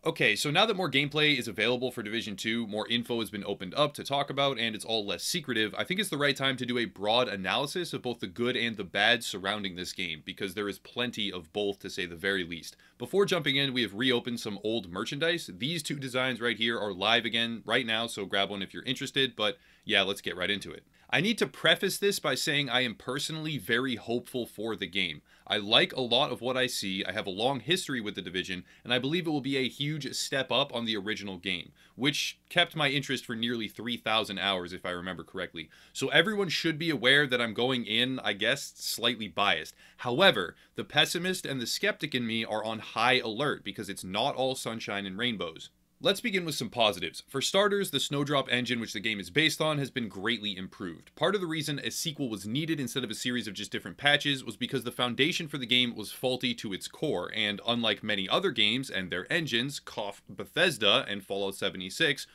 Okay, so now that more gameplay is available for Division 2, more info has been opened up to talk about, and it's all less secretive, I think it's the right time to do a broad analysis of both the good and the bad surrounding this game, because there is plenty of both to say the very least. Before jumping in, we have reopened some old merchandise. These two designs right here are live again right now, so grab one if you're interested, but yeah, let's get right into it. I need to preface this by saying I am personally very hopeful for the game. I like a lot of what I see, I have a long history with the Division, and I believe it will be a huge step up on the original game, which kept my interest for nearly 3,000 hours if I remember correctly. So everyone should be aware that I'm going in, I guess, slightly biased. However, the pessimist and the skeptic in me are on high alert because it's not all sunshine and rainbows. Let's begin with some positives. For starters, the Snowdrop engine, which the game is based on, has been greatly improved. Part of the reason a sequel was needed instead of a series of just different patches was because the foundation for the game was faulty to its core, and unlike many other games and their engines, cough Bethesda and Fallout 76,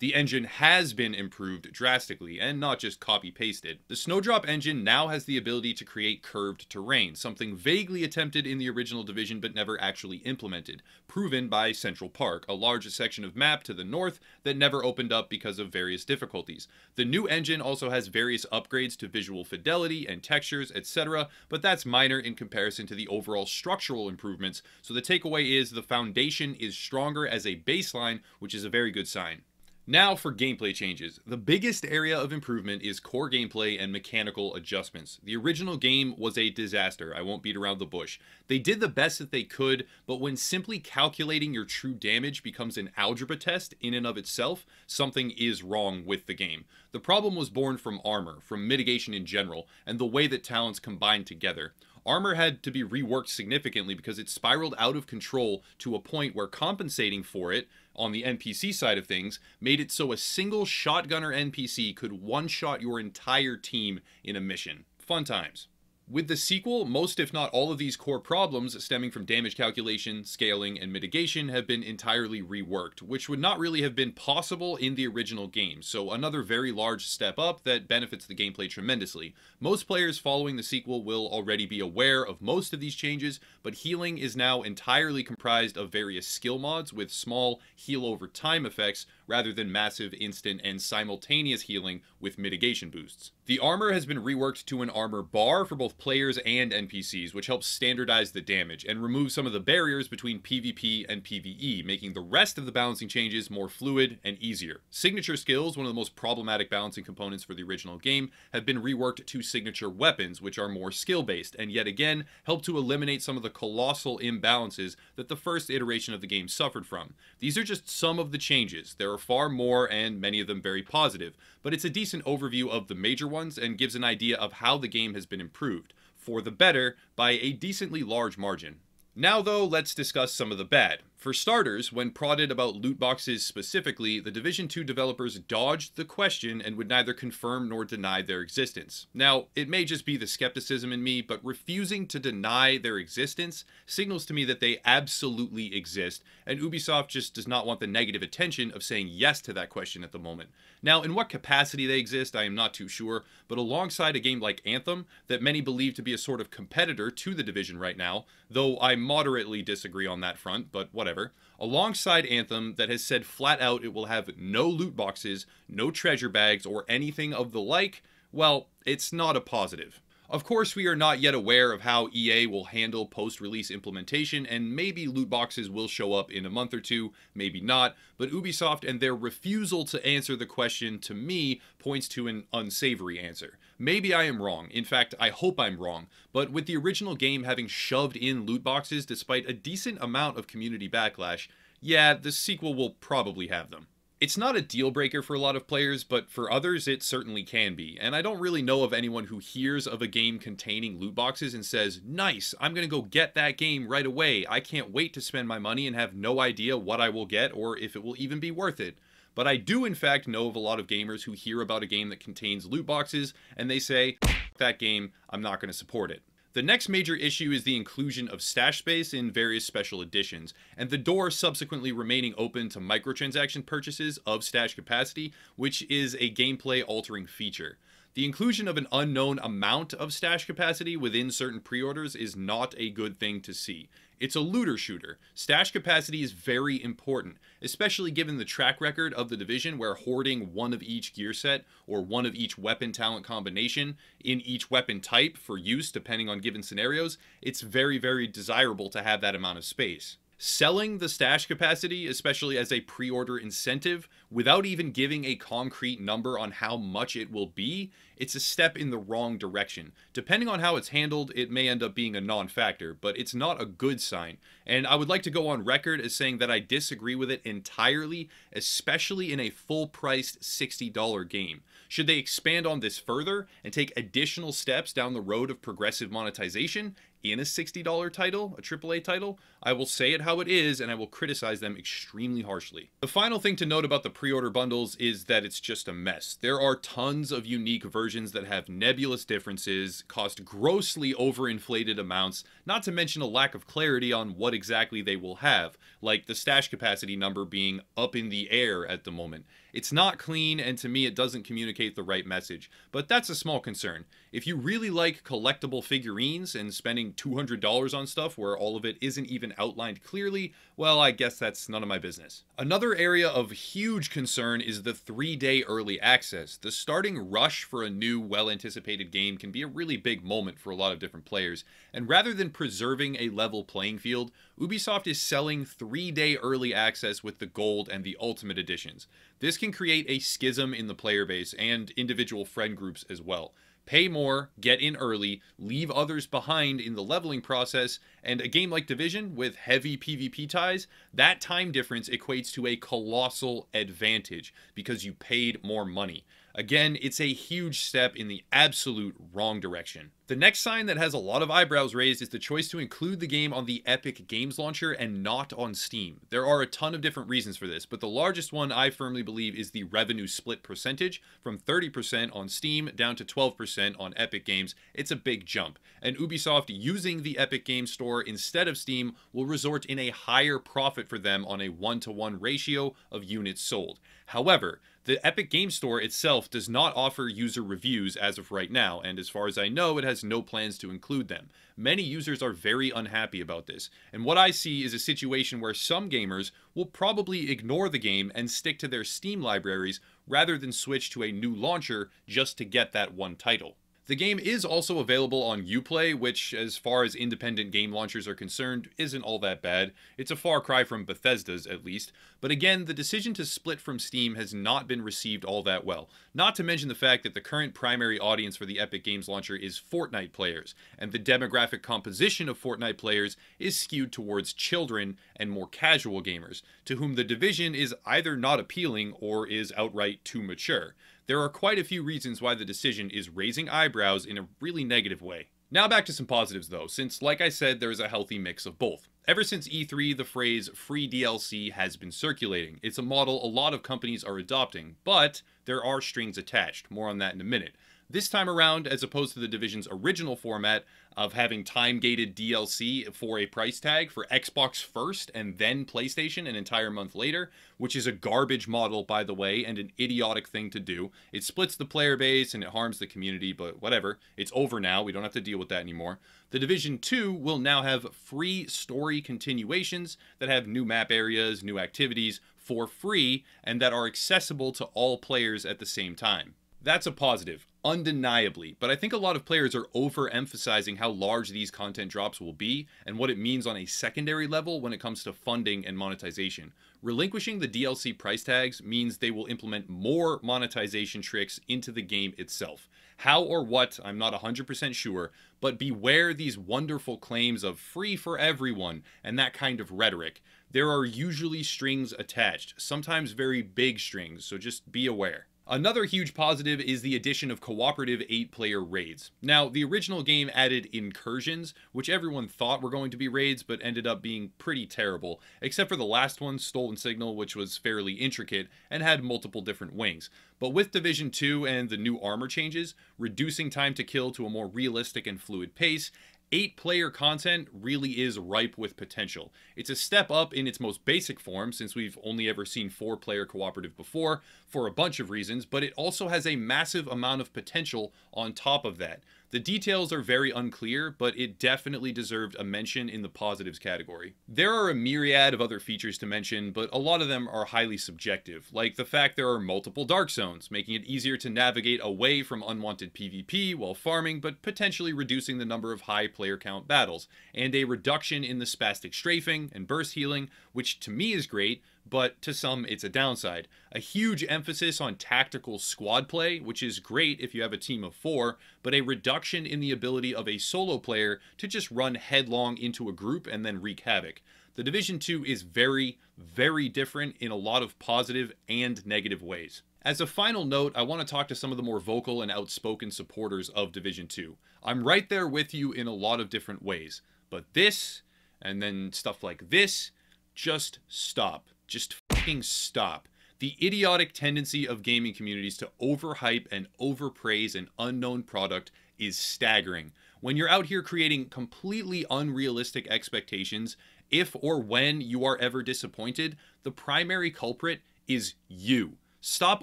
the engine has been improved drastically, and not just copy-pasted. The Snowdrop engine now has the ability to create curved terrain, something vaguely attempted in the original Division but never actually implemented, proven by Central Park, a large section of map to the north that never opened up because of various difficulties. The new engine also has various upgrades to visual fidelity and textures, etc., but that's minor in comparison to the overall structural improvements, so the takeaway is the foundation is stronger as a baseline, which is a very good sign. Now for gameplay changes. The biggest area of improvement is core gameplay and mechanical adjustments. The original game was a disaster, I won't beat around the bush. They did the best that they could, but when simply calculating your true damage becomes an algebra test in and of itself, something is wrong with the game. The problem was born from armor, from mitigation in general, and the way that talents combined together. Armor had to be reworked significantly because it spiraled out of control to a point where compensating for it, on the NPC side of things, made it so a single shotgunner NPC could one-shot your entire team in a mission. Fun times. With the sequel, most if not all of these core problems stemming from damage calculation, scaling, and mitigation have been entirely reworked, which would not really have been possible in the original game, so another very large step up that benefits the gameplay tremendously. Most players following the sequel will already be aware of most of these changes, but healing is now entirely comprised of various skill mods with small heal over time effects rather than massive instant and simultaneous healing with mitigation boosts. The armor has been reworked to an armor bar for both players and NPCs, which helps standardize the damage and remove some of the barriers between PvP and PvE, making the rest of the balancing changes more fluid and easier. Signature skills, one of the most problematic balancing components for the original game, have been reworked to signature weapons, which are more skill-based, and yet again help to eliminate some of the colossal imbalances that the first iteration of the game suffered from. These are just some of the changes. There are far more, and many of them very positive, but it's a decent overview of the major ones and gives an idea of how the game has been improved, for the better, by a decently large margin. Now though, let's discuss some of the bad. For starters, when prodded about loot boxes specifically, the Division 2 developers dodged the question and would neither confirm nor deny their existence. Now, it may just be the skepticism in me, but refusing to deny their existence signals to me that they absolutely exist, and Ubisoft just does not want the negative attention of saying yes to that question at the moment. Now, in what capacity they exist, I am not too sure, but alongside a game like Anthem, that many believe to be a sort of competitor to the Division right now, though I moderately disagree on that front, but whatever. Alongside Anthem that has said flat out it will have no loot boxes, no treasure bags, or anything of the like, well, it's not a positive. Of course, we are not yet aware of how EA will handle post-release implementation, and maybe loot boxes will show up in a month or two, maybe not, but Ubisoft and their refusal to answer the question, to me, points to an unsavory answer. Maybe I am wrong, in fact, I hope I'm wrong, but with the original game having shoved in loot boxes despite a decent amount of community backlash, yeah, the sequel will probably have them. It's not a deal breaker for a lot of players, but for others it certainly can be, and I don't really know of anyone who hears of a game containing loot boxes and says, nice, I'm gonna go get that game right away, I can't wait to spend my money and have no idea what I will get or if it will even be worth it. But I do in fact know of a lot of gamers who hear about a game that contains loot boxes and they say, that game, I'm not gonna support it. The next major issue is the inclusion of stash space in various special editions, and the door subsequently remaining open to microtransaction purchases of stash capacity, which is a gameplay altering feature. The inclusion of an unknown amount of stash capacity within certain pre-orders is not a good thing to see. It's a looter shooter. Stash capacity is very important, especially given the track record of the Division, where hoarding one of each gear set or one of each weapon talent combination in each weapon type for use depending on given scenarios, it's very, very desirable to have that amount of space. Selling the stash capacity, especially as a pre-order incentive, without even giving a concrete number on how much it will be, it's a step in the wrong direction. Depending on how it's handled, it may end up being a non-factor, but it's not a good sign. And I would like to go on record as saying that I disagree with it entirely, especially in a full-priced $60 game. Should they expand on this further and take additional steps down the road of progressive monetization in a $60 title, a AAA title, I will say it how it is and I will criticize them extremely harshly. The final thing to note about the pre-order bundles is that it's just a mess. There are tons of unique versions that have nebulous differences, cost grossly overinflated amounts, not to mention a lack of clarity on what exactly they will have, like the stash capacity number being up in the air at the moment. It's not clean, and to me it doesn't communicate the right message, but that's a small concern. If you really like collectible figurines and spending $200 on stuff where all of it isn't even outlined clearly, well, I guess that's none of my business. Another area of huge concern is the 3-day early access. The starting rush for a new, well-anticipated game can be a really big moment for a lot of different players, and rather than preserving a level playing field, Ubisoft is selling 3-day early access with the Gold and the Ultimate Editions. This can create a schism in the player base and individual friend groups as well. Pay more, get in early, leave others behind in the leveling process, and a game like Division with heavy PvP ties, that time difference equates to a colossal advantage because you paid more money. Again, it's a huge step in the absolute wrong direction. The next sign that has a lot of eyebrows raised is the choice to include the game on the Epic Games Launcher and not on Steam. There are a ton of different reasons for this, but the largest one I firmly believe is the revenue split percentage from 30% on Steam down to 12% on Epic Games. It's a big jump, and Ubisoft using the Epic Games Store instead of Steam will result in a higher profit for them on a 1-to-1 ratio of units sold. However, the Epic Games Store itself does not offer user reviews as of right now, and as far as I know, it has no plans to include them. Many users are very unhappy about this, and what I see is a situation where some gamers will probably ignore the game and stick to their Steam libraries rather than switch to a new launcher just to get that one title. The game is also available on Uplay, which, as far as independent game launchers are concerned, isn't all that bad. It's a far cry from Bethesda's, at least. But again, the decision to split from Steam has not been received all that well. Not to mention the fact that the current primary audience for the Epic Games Launcher is Fortnite players, and the demographic composition of Fortnite players is skewed towards children and more casual gamers, to whom the Division is either not appealing or is outright too mature. There are quite a few reasons why the decision is raising eyebrows in a really negative way. Now back to some positives though, since like I said, there is a healthy mix of both. Ever since E3, the phrase free DLC has been circulating. It's a model a lot of companies are adopting, but there are strings attached. More on that in a minute. This time around, as opposed to the Division's original format of having time-gated DLC for a price tag for Xbox first and then PlayStation an entire month later, which is a garbage model, by the way, and an idiotic thing to do. It splits the player base and it harms the community, but whatever. It's over now. We don't have to deal with that anymore. The Division 2 will now have free story continuations that have new map areas, new activities for free, and that are accessible to all players at the same time. That's a positive, undeniably, but I think a lot of players are overemphasizing how large these content drops will be and what it means on a secondary level when it comes to funding and monetization. Relinquishing the DLC price tags means they will implement more monetization tricks into the game itself. How or what, I'm not 100% sure, but beware these wonderful claims of free for everyone and that kind of rhetoric. There are usually strings attached, sometimes very big strings, so just be aware. Another huge positive is the addition of cooperative 8-player raids. Now, the original game added incursions, which everyone thought were going to be raids, but ended up being pretty terrible, except for the last one, Stolen Signal, which was fairly intricate and had multiple different wings. But with Division 2 and the new armor changes, reducing time to kill to a more realistic and fluid pace, 8-player content really is ripe with potential. It's a step up in its most basic form, since we've only ever seen 4-player cooperative before, for a bunch of reasons, but it also has a massive amount of potential on top of that. The details are very unclear, but it definitely deserved a mention in the positives category. There are a myriad of other features to mention, but a lot of them are highly subjective, like the fact there are multiple dark zones, making it easier to navigate away from unwanted PvP while farming, but potentially reducing the number of high player count battles, and a reduction in the spastic strafing and burst healing, which to me is great, but to some it's a downside. A huge emphasis on tactical squad play, which is great if you have a team of 4, but a reduction in the ability of a solo player to just run headlong into a group and then wreak havoc. The Division 2 is very, very different in a lot of positive and negative ways. As a final note, I want to talk to some of the more vocal and outspoken supporters of Division 2. I'm right there with you in a lot of different ways, but this, and then stuff like this, just stop. Just fucking stop. The idiotic tendency of gaming communities to overhype and overpraise an unknown product is staggering. When you're out here creating completely unrealistic expectations, if or when you are ever disappointed, the primary culprit is you. Stop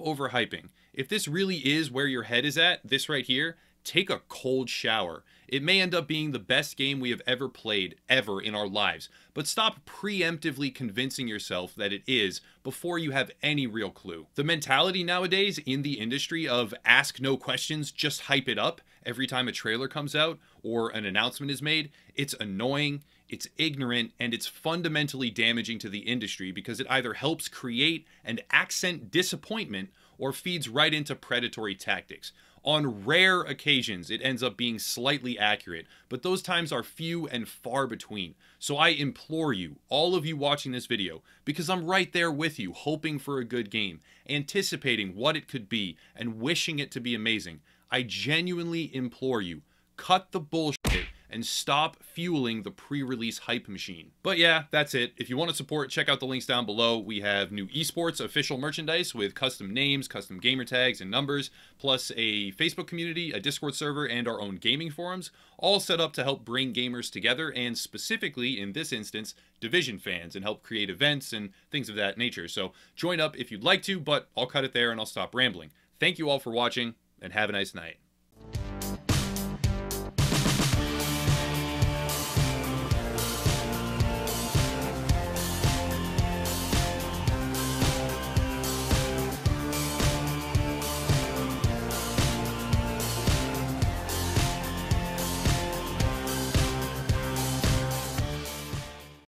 overhyping. If this really is where your head is at, this right here, take a cold shower. It may end up being the best game we have ever played, ever in our lives, but stop preemptively convincing yourself that it is before you have any real clue. The mentality nowadays in the industry of ask no questions, just hype it up every time a trailer comes out or an announcement is made, it's annoying, it's ignorant, and it's fundamentally damaging to the industry because it either helps create and accent disappointment or feeds right into predatory tactics. On rare occasions, it ends up being slightly accurate, but those times are few and far between. So I implore you, all of you watching this video, because I'm right there with you, hoping for a good game, anticipating what it could be, and wishing it to be amazing. I genuinely implore you, cut the bullshit and stop fueling the pre-release hype machine. But yeah, that's it. If you want to support, check out the links down below. We have new esports official merchandise with custom names, custom gamer tags and numbers, plus a Facebook community, a Discord server, and our own gaming forums, all set up to help bring gamers together, and specifically, in this instance, Division fans, and help create events and things of that nature. So join up if you'd like to, but I'll cut it there and I'll stop rambling. Thank you all for watching, and have a nice night.